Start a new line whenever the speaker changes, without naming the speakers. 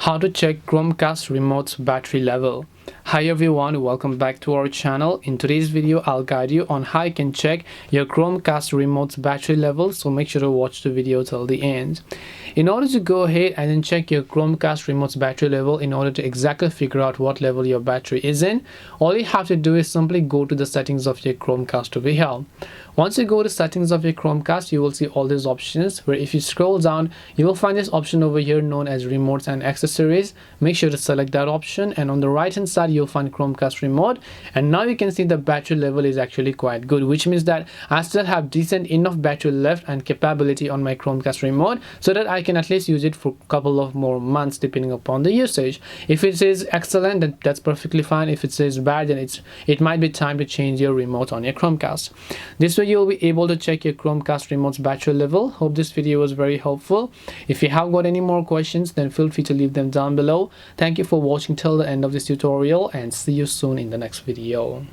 How to check Chromecast remote's battery level. Hi everyone, welcome back to our channel. In today's video I'll guide you on how you can check your Chromecast remote's battery level, so make sure to watch the video till the end. In order to go ahead and then check your Chromecast remote's battery level, in order to exactly figure out what level your battery is in, all you have to do is simply go to the settings of your Chromecast over here. Once you go to settings of your Chromecast, you will see all these options, where if you scroll down you will find this option over here known as remotes and accessories. Make sure to select that option, and on the right hand side you'll find Chromecast remote, and now you can see the battery level is actually quite good, which means that I still have decent enough battery left and capability on my Chromecast remote, so that I can at least use it for a couple of more months depending upon the usage. If it says excellent, then that's perfectly fine. If it says bad, then it might be time to change your remote on your Chromecast. This way you'll be able to check your Chromecast remote's battery level. Hope this video was very helpful. If you have got any more questions, then feel free to leave them down below. Thank you for watching till the end of this tutorial, and see you soon in the next video.